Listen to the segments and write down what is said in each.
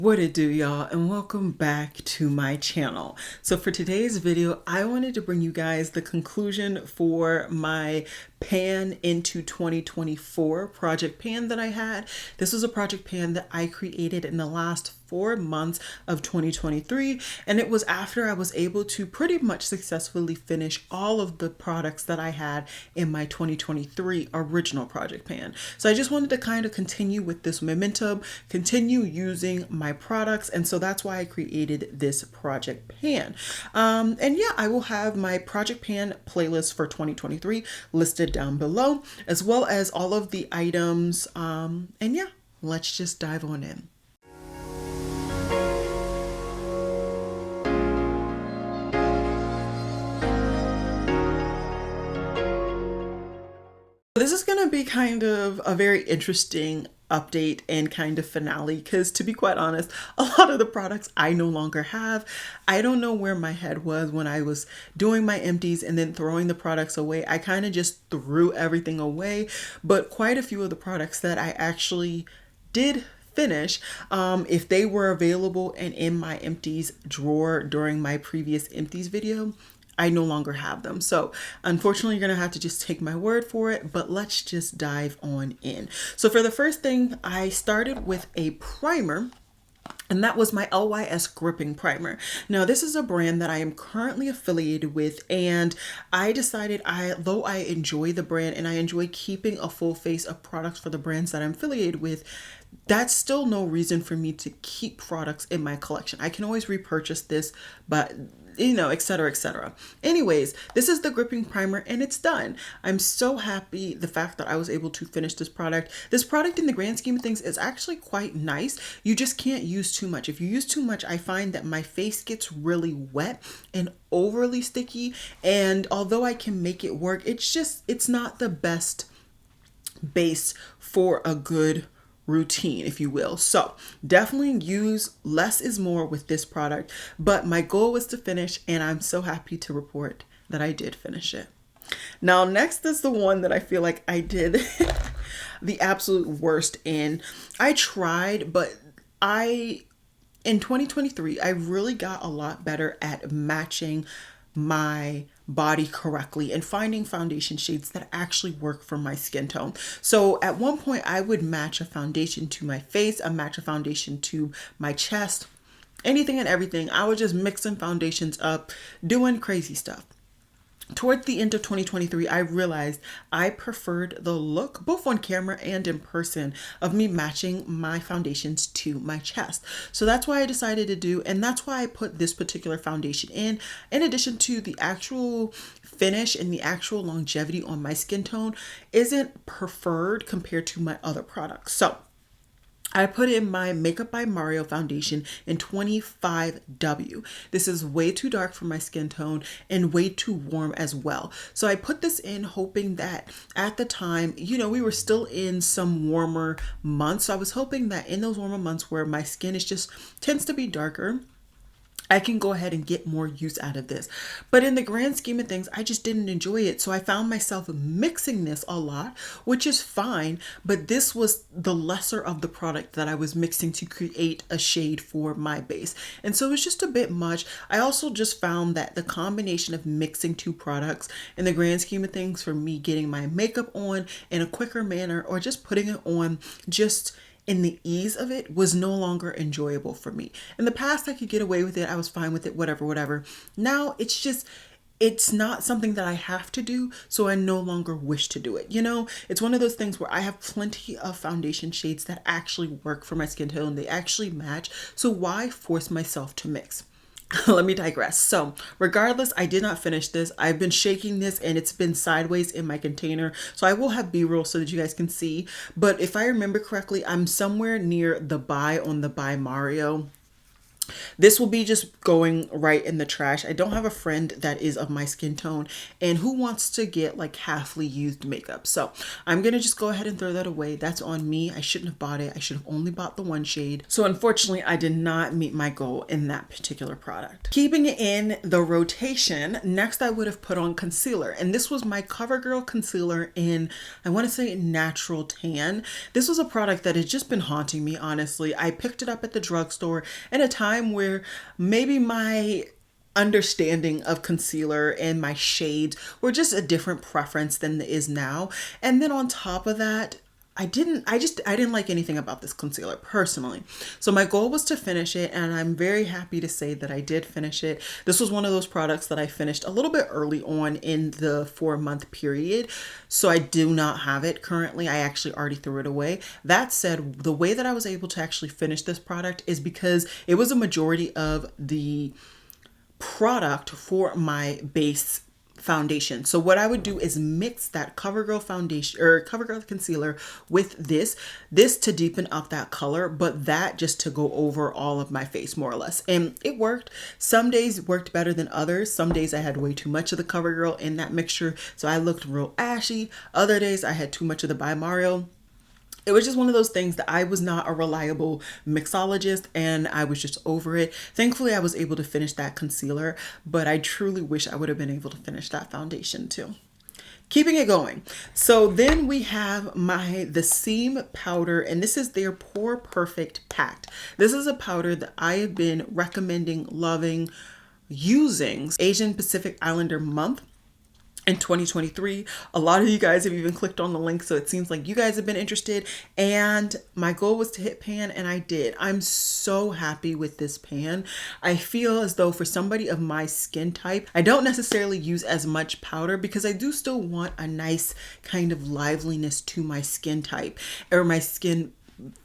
What it do, y'all, and welcome back to my channel. So for today's video, I wanted to bring you guys the conclusion for my pan into 2024 project pan that I had. This was a project pan that I created in the last 4 months of 2023, and it was after I was able to pretty much successfully finish all of the products that I had in my 2023 original project pan. So I just wanted to kind of continue with this momentum, continue using my products, and so that's why I created this project pan. And yeah, I will have my project pan playlist for 2023 listed down below, as well as all of the items. And yeah, let's just dive on in. This is going to be kind of a very interesting update and kind of finale because, to be quite honest, a lot of the products I no longer have. I don't know where my head was when I was doing my empties and then throwing the products away. I kind of just threw everything away, but quite a few of the products that I actually did finish, if they were available and in my empties drawer during my previous empties video, I no longer have them. So unfortunately, you're going to have to just take my word for it, but let's just dive on in. So for the first thing, I started with a primer, and that was my LYS gripping primer. Now, this is a brand that I am currently affiliated with, and I decided though I enjoy the brand and I enjoy keeping a full face of products for the brands that I'm affiliated with, that's still no reason for me to keep products in my collection. I can always repurchase this, but etc., etc. Anyways, this is the gripping primer and it's done. I'm so happy the fact that I was able to finish this product. This product, in the grand scheme of things, is actually quite nice. You just can't use too much. If you use too much, I find that my face gets really wet and overly sticky. And although I can make it work, it's not the best base for a good routine, if you will. So definitely use less is more with this product, but my goal was to finish, and I'm so happy to report that I did finish it. Now, next is the one that I feel like I did the absolute worst in. I tried, but in 2023, I really got a lot better at matching my body correctly and finding foundation shades that actually work for my skin tone. So at one point, I would match a foundation to my face, I match a foundation to my chest, anything and everything. I was just mixing foundations up, doing crazy stuff. Towards the end of 2023, I realized I preferred the look, both on camera and in person, of me matching my foundations to my chest. So that's why I decided to do, and that's why I put this particular foundation in addition to the actual finish and the actual longevity on my skin tone isn't preferred compared to my other products. So I put in my Makeup by Mario foundation in 25W. This is way too dark for my skin tone and way too warm as well. So I put this in hoping that at the time, we were still in some warmer months. So I was hoping that in those warmer months where my skin tends to be darker, I can go ahead and get more use out of this. But in the grand scheme of things, I just didn't enjoy it. So I found myself mixing this a lot, which is fine. But this was the lesser of the product that I was mixing to create a shade for my base. And so it was just a bit much. I also just found that the combination of mixing two products in the grand scheme of things, for me getting my makeup on in a quicker manner or just putting it on just in the ease of it, was no longer enjoyable for me. In the past, I could get away with it. I was fine with it, whatever. Now it's not something that I have to do, so I no longer wish to do it. It's one of those things where I have plenty of foundation shades that actually work for my skin tone. They actually match. So why force myself to mix? Let me digress. So regardless, I did not finish this. I've been shaking this and it's been sideways in my container. So I will have B-roll so that you guys can see. But if I remember correctly, I'm somewhere near the buy on the By Mario This will be just going right in the trash. I don't have a friend that is of my skin tone and who wants to get like halfly used makeup. So I'm going to just go ahead and throw that away. That's on me. I shouldn't have bought it. I should have only bought the one shade. So unfortunately, I did not meet my goal in that particular product. Keeping it in the rotation, next I would have put on concealer. And this was my Covergirl concealer in, I want to say, natural tan. This was a product that has just been haunting me, honestly. I picked it up at the drugstore at a time where maybe my understanding of concealer and my shades were just a different preference than it is now. And then on top of that, I didn't like anything about this concealer personally. So my goal was to finish it, and I'm very happy to say that I did finish it. This was one of those products that I finished a little bit early on in the 4-month period. So I do not have it currently. I actually already threw it away. That said, the way that I was able to actually finish this product is because it was a majority of the product for my base foundation. So what I would do is mix that CoverGirl foundation or CoverGirl concealer with this to deepen up that color, but that just to go over all of my face more or less. And it worked. Some days worked better than others. Some days I had way too much of the CoverGirl in that mixture, so I looked real ashy. Other days I had too much of the By Mario. It was just one of those things that I was not a reliable mixologist and I was just over it. Thankfully, I was able to finish that concealer, but I truly wish I would have been able to finish that foundation too. Keeping it going. So then we have the Seam powder, and this is their Pore Perfect Packed. This is a powder that I have been recommending, loving, using Asian Pacific Islander month in 2023. A lot of you guys have even clicked on the link, so it seems like you guys have been interested, and my goal was to hit pan, and I did. I'm so happy with this pan. I feel as though for somebody of my skin type, I don't necessarily use as much powder because I do still want a nice kind of liveliness to my skin type or my skin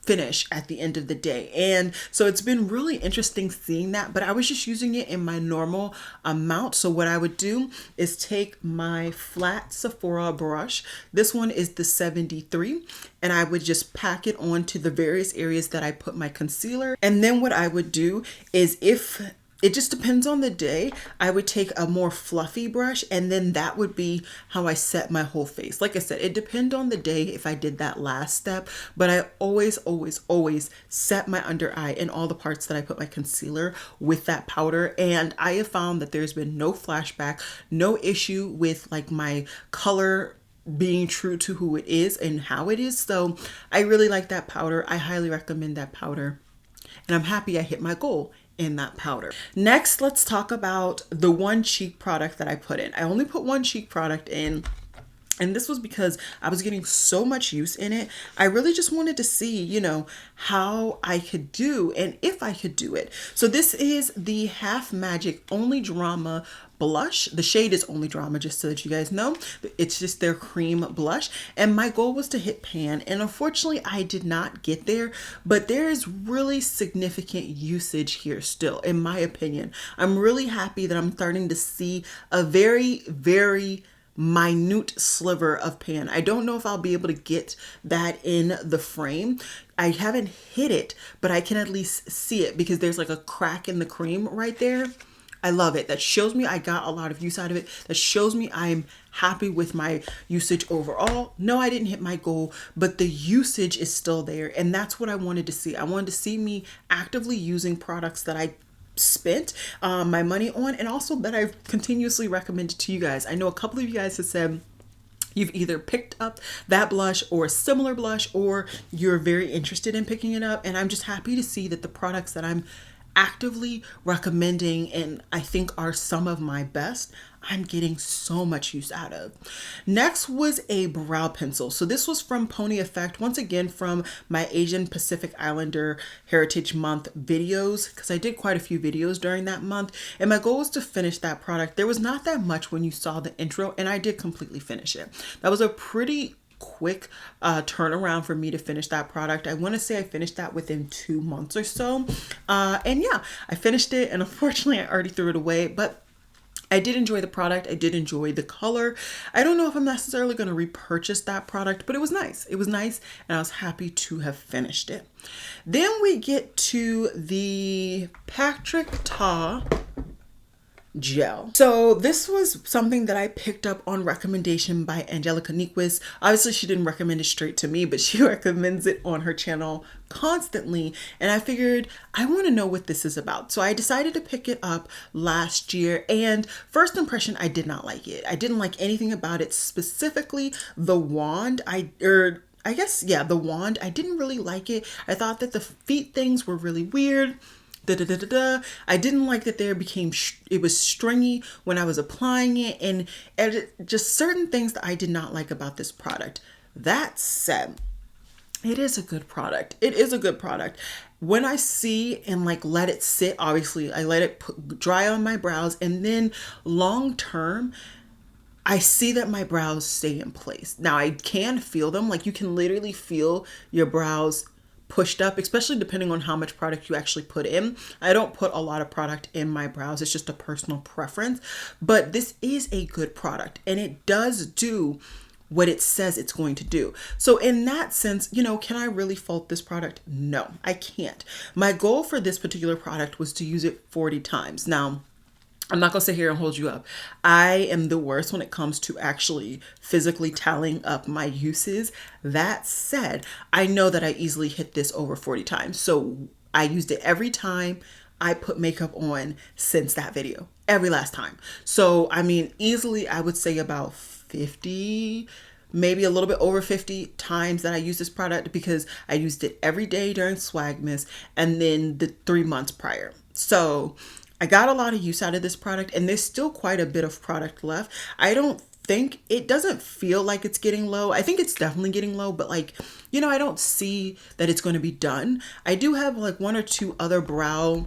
finish at the end of the day. And so it's been really interesting seeing that, but I was just using it in my normal amount. So what I would do is take my flat Sephora brush. This one is the 73, and I would just pack it onto the various areas that I put my concealer. And then what I would do is, if it just depends on the day, I would take a more fluffy brush, and then that would be how I set my whole face. Like I said, it depends on the day if I did that last step, but I always set my under eye and all the parts that I put my concealer with that powder. And I have found that there's been no flashback, no issue with like my color being true to who it is and how it is. So I really like that powder. I highly recommend that powder, and I'm happy I hit my goal in that powder. Next, let's talk about the one cheek product that I put in. I only put one cheek product in, and this was because I was getting so much use in it. I really just wanted to see, you know, how I could do and if I could do it. So this is the Half Magic Only Drama blush. The shade is Only Drama, just so that you guys know. It's just their cream blush, and my goal was to hit pan, and unfortunately I did not get there, but there is really significant usage here still, in my opinion. I'm really happy that I'm starting to see a very minute sliver of pan. I don't know if I'll be able to get that in the frame. I haven't hit it, but I can at least see it because there's like a crack in the cream right there. I love it. That shows me I got a lot of use out of it. That shows me I'm happy with my usage overall. No, I didn't hit my goal, but the usage is still there. And that's what I wanted to see. I wanted to see me actively using products that I spent my money on, and also that I've continuously recommended to you guys. I know a couple of you guys have said you've either picked up that blush or a similar blush, or you're very interested in picking it up. And I'm just happy to see that the products that I'm actively recommending and I think are some of my best, I'm getting so much use out of. Next was a brow pencil. So this was from Pony Effect, once again from my Asian Pacific Islander Heritage Month videos, because I did quite a few videos during that month, and my goal was to finish that product. There was not that much when you saw the intro, and I did completely finish it. That was a pretty quick turnaround for me to finish that product. I want to say I finished that within 2 months or so. And yeah, I finished it, and unfortunately I already threw it away, but I did enjoy the product. I did enjoy the color. I don't know if I'm necessarily going to repurchase that product, but it was nice. It was nice, and I was happy to have finished it. Then we get to the Patrick Ta gel. So this was something that I picked up on recommendation by Angelica Niequist. Obviously she didn't recommend it straight to me, but she recommends it on her channel constantly, and I figured I want to know what this is about. So I decided to pick it up last year, and first impression, I did not like it. I didn't like anything about it, specifically the wand. The wand. I didn't really like it. I thought that the feet things were really weird. I didn't like that it was stringy when I was applying it, and just certain things that I did not like about this product. That said, it is a good product. It is a good product. When I see and let it sit, obviously I let it dry on my brows, and then long term, I see that my brows stay in place. Now I can feel them. You can literally feel your brows pushed up, especially depending on how much product you actually put in. I don't put a lot of product in my brows. It's just a personal preference, but this is a good product, and it does do what it says it's going to do. So in that sense, can I really fault this product? No, I can't. My goal for this particular product was to use it 40 times. Now, I'm not going to sit here and hold you up. I am the worst when it comes to actually physically tallying up my uses. That said, I know that I easily hit this over 40 times. So I used it every time I put makeup on since that video, every last time. So, easily I would say about 50, maybe a little bit over 50 times that I used this product, because I used it every day during Swagmas and then the 3 months prior. So I got a lot of use out of this product, and there's still quite a bit of product left. I don't think, it doesn't feel like it's getting low. I think it's definitely getting low, but I don't see that it's going to be done. I do have 1 or 2 other brow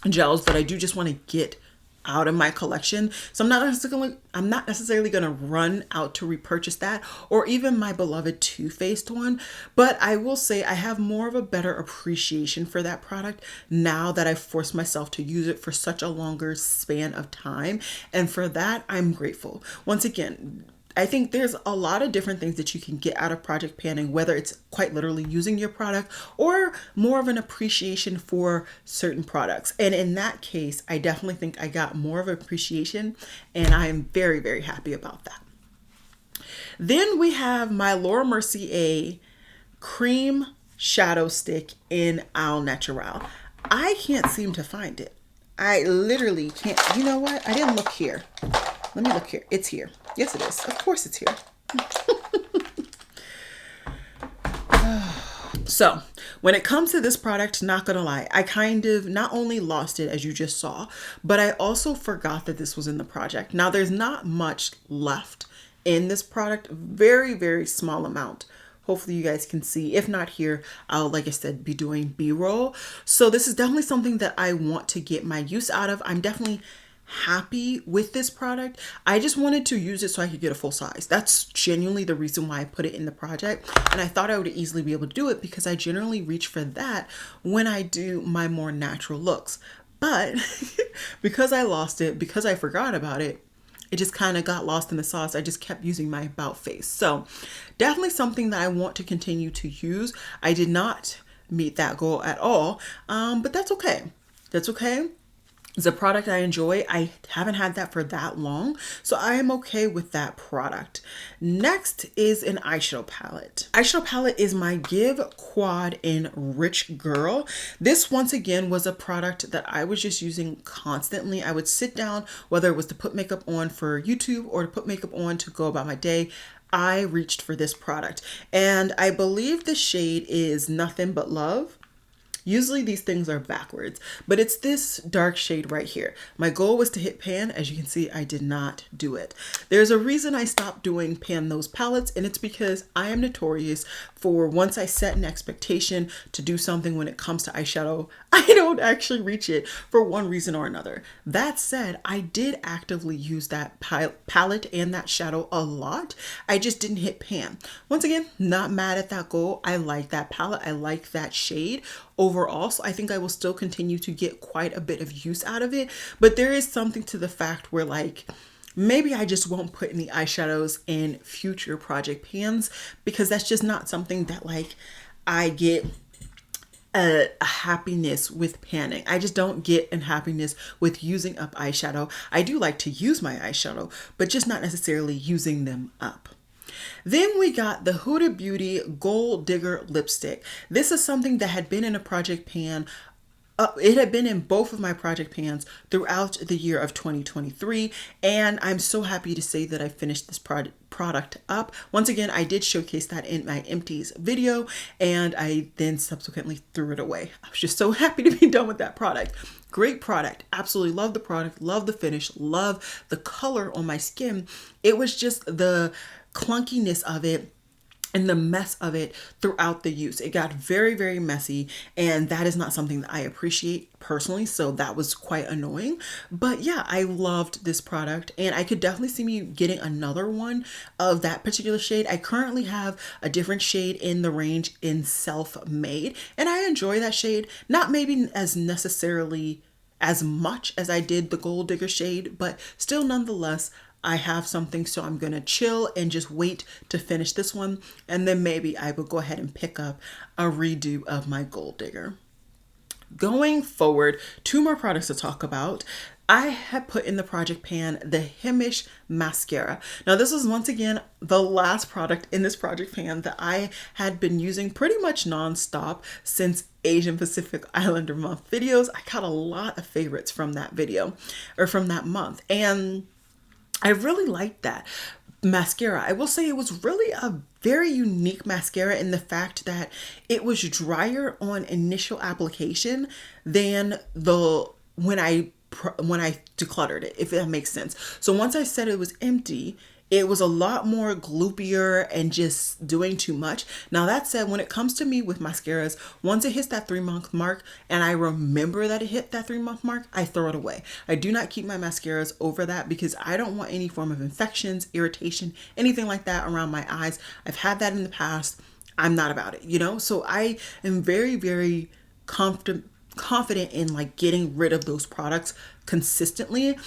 gels that I do just want to get out of my collection. So I'm not necessarily going to run out to repurchase that, or even my beloved Too Faced one. But I will say I have more of a better appreciation for that product now that I've forced myself to use it for such a longer span of time. And for that, I'm grateful. Once again, I think there's a lot of different things that you can get out of project panning, whether it's quite literally using your product or more of an appreciation for certain products. And in that case, I definitely think I got more of appreciation, and I am very, very happy about that. Then we have my Laura Mercier cream shadow stick in Al Natural. I can't seem to find it. I literally can't. You know what? I didn't look here. Let me look here. It's here. Yes, it is. Of course it's here. So when it comes to this product, not gonna lie, I kind of not only lost it, as you just saw, but I also forgot that this was in the project. Now there's not much left in this product. Very, very small amount. Hopefully you guys can see. If not here, I'll, like I said, be doing B-roll. So this is definitely something that I want to get my use out of. I'm definitely happy with this product. I just wanted to use it so I could get a full size. That's genuinely the reason why I put it in the project. And I thought I would easily be able to do it because I generally reach for that when I do my more natural looks. But because I lost it, because I forgot about it, it just kind of got lost in the sauce. I just kept using my about face. So definitely something that I want to continue to use. I did not meet that goal at all, but that's okay. That's okay. It's a product I enjoy. I haven't had that for that long, so I am okay with that product. Next is an eyeshadow palette. Eyeshadow palette is my Give Quad in Rich Girl. This, once again, was a product that I was just using constantly. I would sit down, whether it was to put makeup on for YouTube or to put makeup on to go about my day, I reached for this product. And I believe the shade is Nothing But Love. Usually these things are backwards, but it's this dark shade right here. My goal was to hit pan. As you can see, I did not do it. There's a reason I stopped doing pan those palettes, and it's because I am notorious for once I set an expectation to do something when it comes to eyeshadow, I don't actually reach it for one reason or another. That said, I did actively use that palette and that shadow a lot. I just didn't hit pan. Once again, not mad at that goal. I like that palette. I like that shade. Overall, overall. So I think I will still continue to get quite a bit of use out of it. But there is something to the fact where like, maybe I just won't put any eyeshadows in future project pans because that's just not something that like I get a happiness with panning. I just don't get a happiness with using up eyeshadow. I do like to use my eyeshadow, but just not necessarily using them up. Then we got the Huda Beauty Gold Digger lipstick. This is something that had been in a project pan. It had been in both of my project pans throughout the year of 2023, and I'm so happy to say that I finished this product up. Once again, I did showcase that in my empties video, and I then subsequently threw it away. I was just so happy to be done with that product. Great product. Absolutely love the product, love the finish, love the color on my skin. It was just the clunkiness of it and the mess of it throughout the use. It got very, very messy, and that is not something that I appreciate personally, so that was quite annoying. But yeah, I loved this product, and I could definitely see me getting another one of that particular shade. I currently have a different shade in the range in Self-Made, and I enjoy that shade. Not maybe as necessarily as much as I did the Gold Digger shade, but still nonetheless, I have something, so I'm gonna chill and just wait to finish this one, and then maybe I will go ahead and pick up a redo of my Gold Digger. Going forward, two more products to talk about. I had put in the project pan the Hemish mascara. Now this is once again the last product in this project pan that I had been using pretty much non-stop since Asian Pacific Islander month videos. I got a lot of favorites from that video or from that month, and I really liked that mascara. I will say it was really a very unique mascara in the fact that it was drier on initial application than when I decluttered it, if that makes sense. So once I said it was empty, it was a lot more gloopier and just doing too much. Now that said, when it comes to me with mascaras, once it hits that 3-month mark and I remember that it hit that 3-month mark, I throw it away. I do not keep my mascaras over that because I don't want any form of infections, irritation, anything like that around my eyes. I've had that in the past. I'm not about it, you know? So I am very, very confident in like getting rid of those products consistently.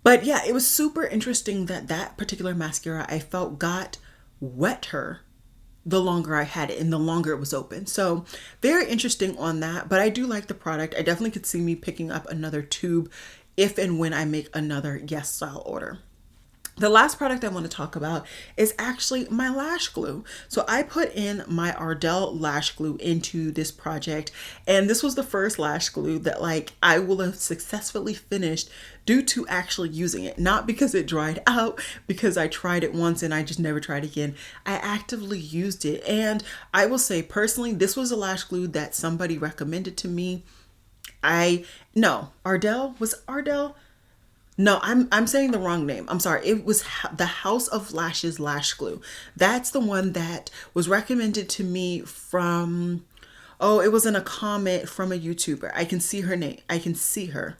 But yeah, it was super interesting that that particular mascara I felt got wetter the longer I had it and the longer it was open. So very interesting on that, but I do like the product. I definitely could see me picking up another tube if and when I make another Yes Style order. The last product I want to talk about is actually my lash glue. So I put in my Ardell lash glue into this project, and this was the first lash glue that like I will have successfully finished due to actually using it. Not because it dried out, because I tried it once and I just never tried again. I actively used it, and I will say personally, this was a lash glue that somebody recommended to me. Ardell? No, I'm saying the wrong name. I'm sorry. It was the House of Lashes lash glue. That's the one that was recommended to me from, it was in a comment from a YouTuber. I can see her name. I can see her.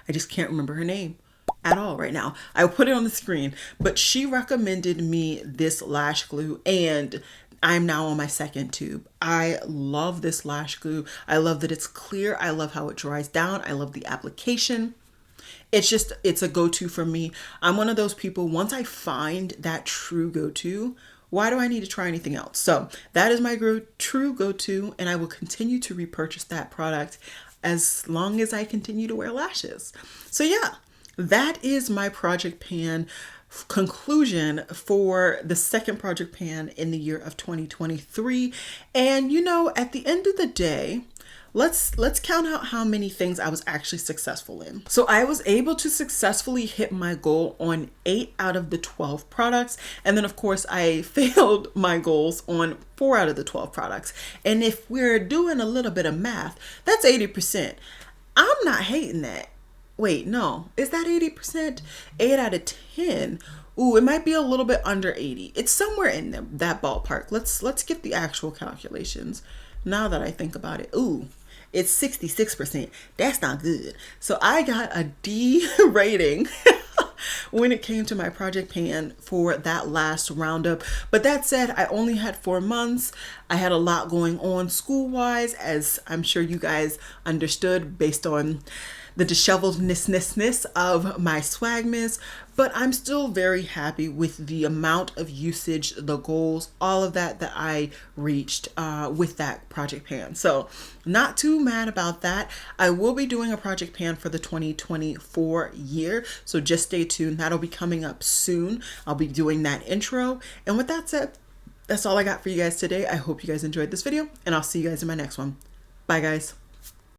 I just can't remember her name at all right now. I will put it on the screen, but she recommended me this lash glue, and I'm now on my second tube. I love this lash glue. I love that it's clear. I love how it dries down. I love the application. It's a go-to for me. I'm one of those people, once I find that true go-to, why do I need to try anything else? So that is my true go-to, and I will continue to repurchase that product as long as I continue to wear lashes. So yeah, that is my project pan conclusion for the second project pan in the year of 2023. And you know, at the end of the day, let's count out how many things I was actually successful in. So I was able to successfully hit my goal on 8 out of the 12 products. And then of course I failed my goals on 4 out of the 12 products. And if we're doing a little bit of math, that's 80%. I'm not hating that. Wait, no, is that 80%? 8 out of 10. Ooh, it might be a little bit under 80. It's somewhere in that ballpark. Let's get the actual calculations. Now that I think about it, ooh, it's 66%. That's not good. So I got a D rating when it came to my project pan for that last roundup. But that said, I only had 4 months. I had a lot going on school-wise, as I'm sure you guys understood based on the disheveledness of my swagmas, but I'm still very happy with the amount of usage, the goals, all of that I reached with that project pan. So not too mad about that. I will be doing a project pan for the 2024 year, so just stay tuned. That'll be coming up soon. I'll be doing that intro. And with that said, that's all I got for you guys today. I hope you guys enjoyed this video, and I'll see you guys in my next one. Bye, guys.